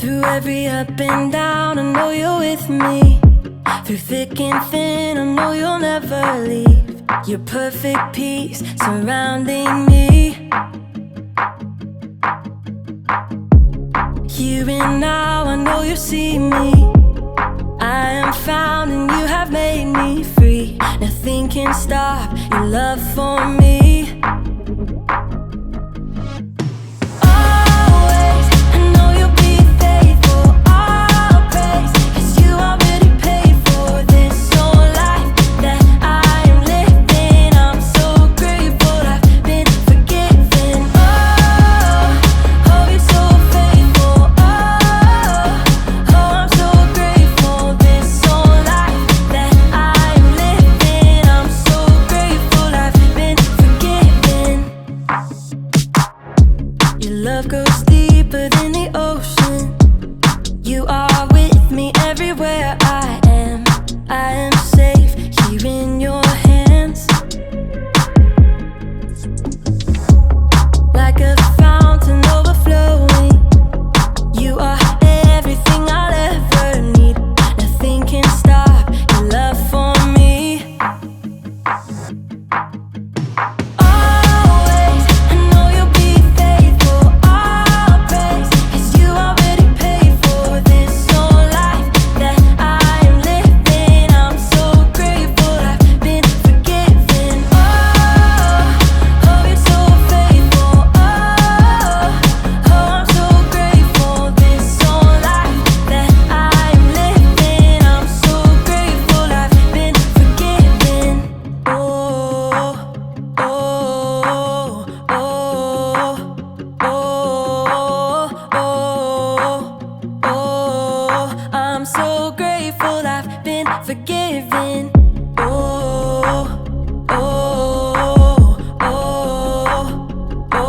Through every up and down, I know you're with me. Through thick and thin, I know you'll never leave. Your perfect peace surrounding me. Here and now, I know you see me. I am found and you have made me free. Nothing can stop your love for me. Love goes deeper than the ocean. You are with me everywhere I am. I am safe here in your hands. Like a fountain overflowing. You are everything I'll ever need. Nothing can stop your love for me. I'm so grateful I've been forgiven. Oh, oh, oh, oh,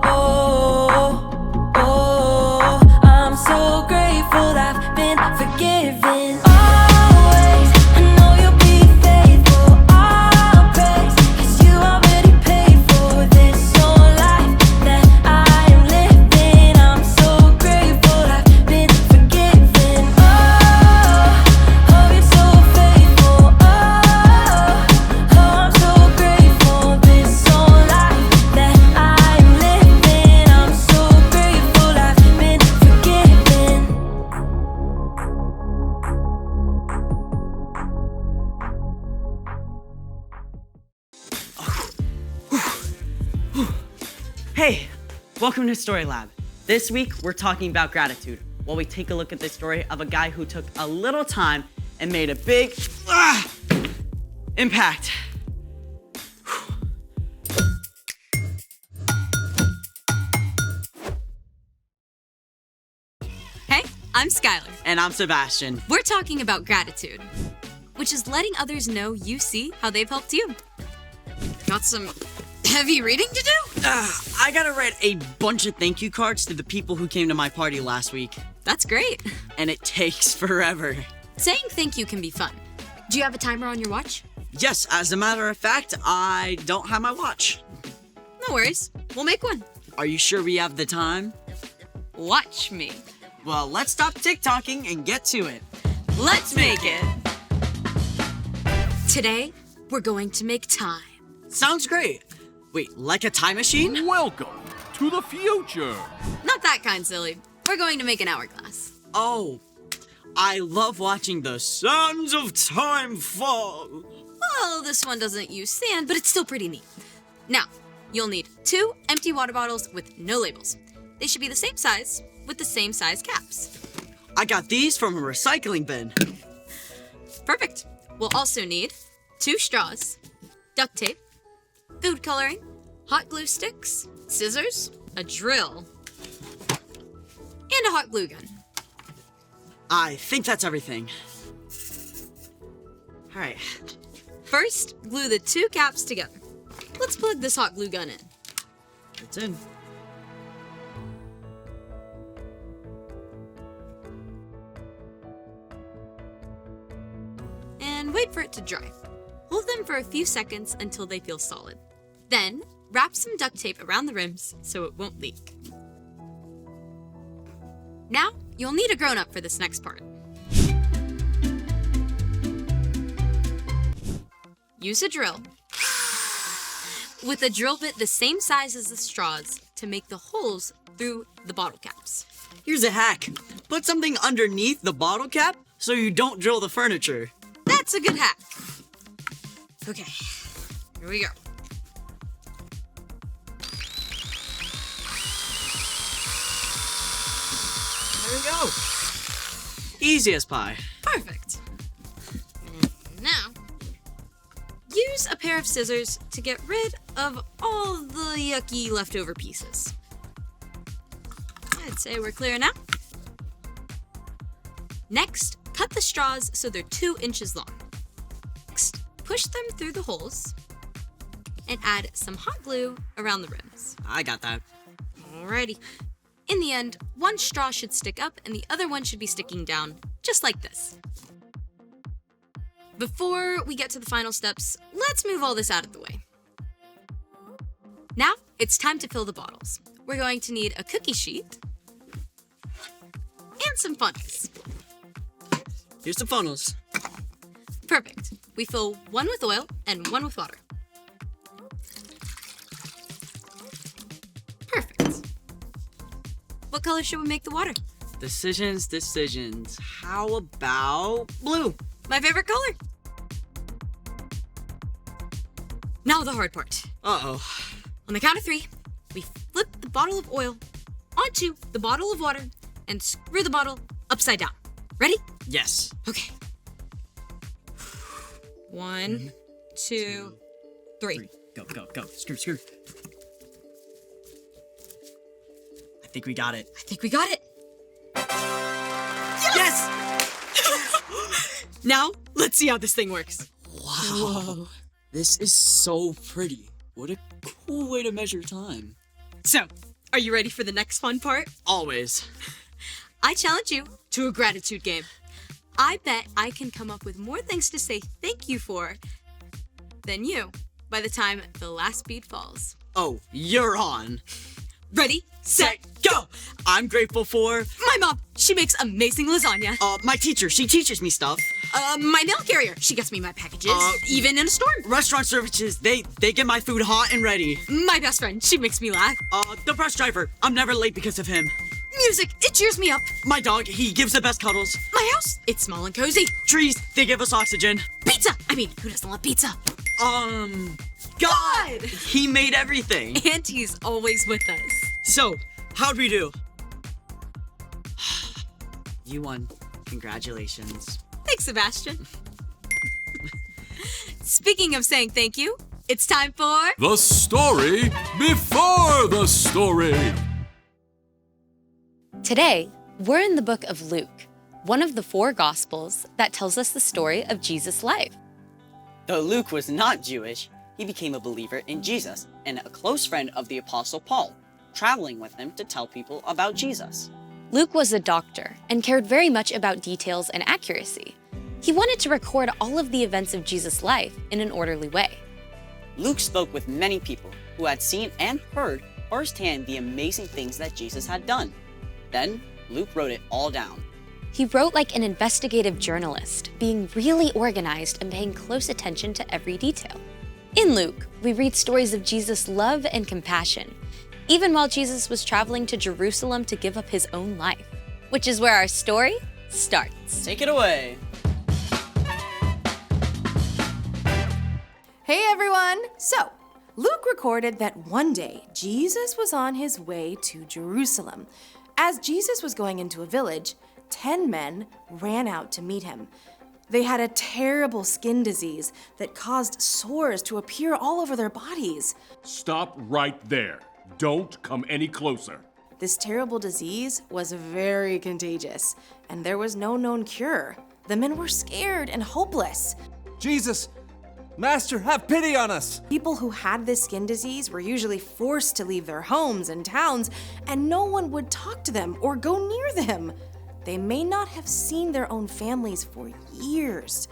oh, oh. I'm so grateful I've been forgiven. Always, I know you'll be faithful. I'll praise, 'cause you already paid for this whole life that I am living. I'm so grateful I've been forgiven. Oh, oh, you're so faithful. Oh, oh, I'm so grateful this whole life that I am living. I'm so grateful I've been forgiven. Hey, welcome to Story Lab. This week, we're talking about gratitude, while we take a look at the story of a guy who took a little time and made a big impact. Hey, I'm Skylar. And I'm Sebastian. We're talking about gratitude, which is letting others know you see how they've helped you. Got some heavy reading to do? I gotta write a bunch of thank you cards to the people who came to my party last week, That's great. and it takes forever. Saying thank you can be fun. Do you have a timer on your watch? Yes, as a matter of fact, I don't have my watch. No worries. We'll make one. Are you sure we have the time? Watch me. Well, let's stop TikToking and get to it. Let's make it. Today, we're going to make time. Sounds great. Wait, like a time machine? Welcome to the future. Not that kind, silly. We're going to make an hourglass. Oh, I love watching the sands of time fall. Well, this one doesn't use sand, but it's still pretty neat. Now, you'll need 2 empty water bottles with no labels. They should be the same size, with the same size caps. I got these from a recycling bin. Perfect. We'll also need 2 straws, duct tape, food coloring, hot glue sticks, scissors, a drill, and a hot glue gun. I think that's everything. All right. First, glue the 2 caps together. Let's plug this hot glue gun in. It's in. And wait for it to dry. Hold them for a few seconds until they feel solid. Then, wrap some duct tape around the rims so it won't leak. Now, you'll need a grown-up for this next part. Use a drill with a drill bit the same size as the straws to make the holes through the bottle caps. Here's a hack. Put something underneath the bottle cap so you don't drill the furniture. That's a good hack. Okay, here we go. There we go. Easy as pie. Perfect. And now, use a pair of scissors to get rid of all the yucky leftover pieces. I'd say we're clear now. Next, cut the straws so they're 2 inches long. Next, push them through the holes and add some hot glue around the rims. I got that. Alrighty. In the end, one straw should stick up and the other one should be sticking down, just like this. Before we get to the final steps, let's move all this out of the way. Now, it's time to fill the bottles. We're going to need a cookie sheet and some funnels. Here's some funnels. Perfect. We fill one with oil and one with water. Perfect. What color should we make the water? Decisions. How about blue? My favorite color. Now the hard part. Uh-oh. On the count of 3, we flip the bottle of oil onto the bottle of water and screw the bottle upside down. Ready? Yes. Okay. 1, 2, 3. Go. Screw. I think we got it. I think we got it. Yes! Now, let's see how this thing works. Wow. This is so pretty. What a cool way to measure time. So, are you ready for the next fun part? Always. I challenge you to a gratitude game. I bet I can come up with more things to say thank you for than you by the time the last bead falls. Oh, you're on. Ready, set, Go! I'm grateful for my mom. She makes amazing lasagna. my teacher. She teaches me stuff. My mail carrier. She gets me my packages, even in a storm. Restaurant services. They get my food hot and ready. My best friend. She makes me laugh. The bus driver. I'm never late because of him. Music. It cheers me up. My dog. He gives the best cuddles. My house. It's small and cozy. Trees. They give us oxygen. Pizza. I mean, who doesn't love pizza? God! He made everything. And he's always with us. So, how'd we do? You won. Congratulations. Thanks, Sebastian. Speaking of saying thank you, it's time for... The story before the story. Today, we're in the book of Luke, one of the 4 Gospels that tells us the story of Jesus' life. Though Luke was not Jewish, he became a believer in Jesus and a close friend of the Apostle Paul, traveling with him to tell people about Jesus. Luke was a doctor and cared very much about details and accuracy. He wanted to record all of the events of Jesus' life in an orderly way. Luke spoke with many people who had seen and heard firsthand the amazing things that Jesus had done. Then, Luke wrote it all down. He wrote like an investigative journalist, being really organized and paying close attention to every detail. In Luke, we read stories of Jesus' love and compassion, even while Jesus was traveling to Jerusalem to give up his own life, which is where our story starts. Take it away. Hey everyone! So, Luke recorded that one day Jesus was on his way to Jerusalem. As Jesus was going into a village, 10 men ran out to meet him. They had a terrible skin disease that caused sores to appear all over their bodies. Stop right there. Don't come any closer. This terrible disease was very contagious, and there was no known cure. The men were scared and hopeless. Jesus! Master, have pity on us! People who had this skin disease were usually forced to leave their homes and towns, and no one would talk to them or go near them. They may not have seen their own families for years.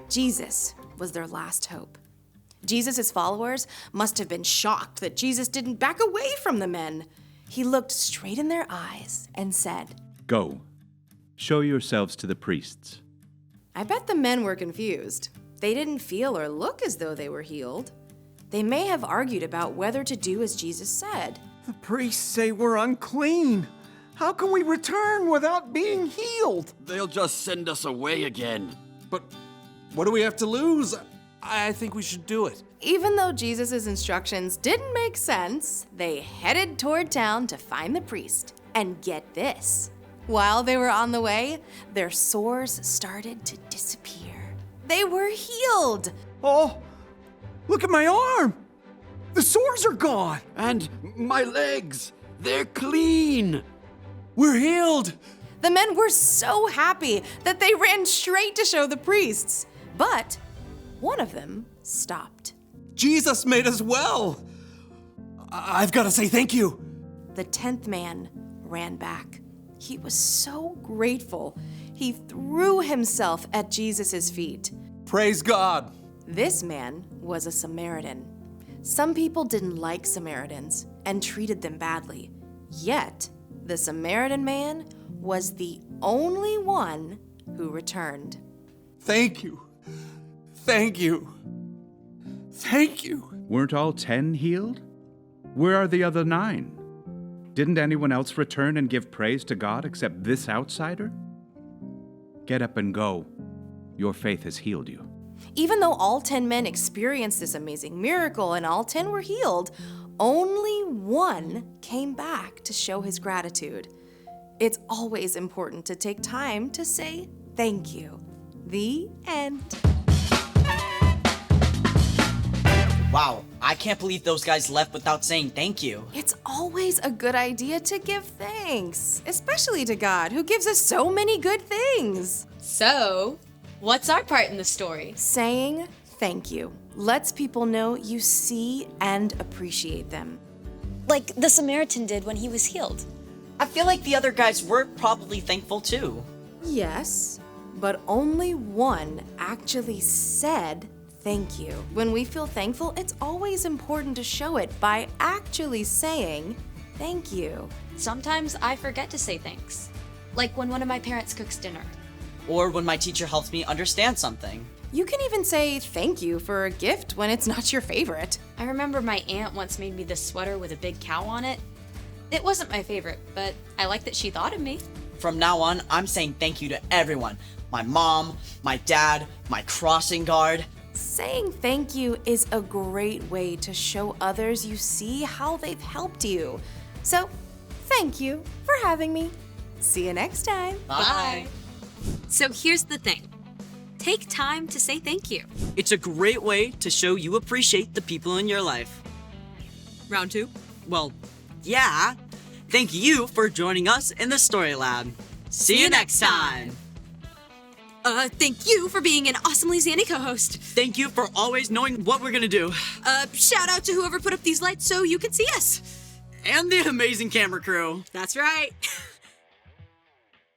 Jesus was their last hope. Jesus' followers must have been shocked that Jesus didn't back away from the men. He looked straight in their eyes and said, Go. Show yourselves to the priests. I bet the men were confused. They didn't feel or look as though they were healed. They may have argued about whether to do as Jesus said. The priests say we're unclean. How can we return without being healed? They'll just send us away again. But what do we have to lose? I think we should do it. Even though Jesus' instructions didn't make sense, they headed toward town to find the priest. And get this, while they were on the way, their sores started to disappear. They were healed. Oh, look at my arm. The sores are gone. And my legs, they're clean. We're healed. The men were so happy that they ran straight to show the priests. But one of them stopped. Jesus made us well. I've got to say thank you. The 10th man ran back. He was so grateful. He threw himself at Jesus' feet. Praise God. This man was a Samaritan. Some people didn't like Samaritans and treated them badly. Yet, the Samaritan man was the only one who returned. Thank you. Thank you. Thank you. Weren't all 10 healed? Where are the other 9? Didn't anyone else return and give praise to God except this outsider? Get up and go. Your faith has healed you. Even though all 10 men experienced this amazing miracle and all 10 were healed, only one came back to show his gratitude. It's always important to take time to say thank you. The end. Wow, I can't believe those guys left without saying thank you. It's always a good idea to give thanks, especially to God, who gives us so many good things. So, what's our part in the story? Saying thank you lets people know you see and appreciate them. Like the Samaritan did when he was healed. I feel like the other guys were probably thankful too. Yes, but only one actually said thank you. When we feel thankful, it's always important to show it by actually saying thank you. Sometimes I forget to say thanks. Like when one of my parents cooks dinner. Or when my teacher helps me understand something. You can even say thank you for a gift when it's not your favorite. I remember my aunt once made me this sweater with a big cow on it. It wasn't my favorite, but I like that she thought of me. From now on, I'm saying thank you to everyone. My mom, my dad, my crossing guard. Saying thank you is a great way to show others you see how they've helped you. So, thank you for having me. See you next time. Bye. So here's the thing. Take time to say thank you. It's a great way to show you appreciate the people in your life. Round 2. Well, yeah. Thank you for joining us in the Story Lab. See you next time. Thank you for being an awesomely Zanny co-host. Thank you for always knowing what we're gonna do. Shout out to whoever put up these lights so you can see us. And the amazing camera crew. That's right.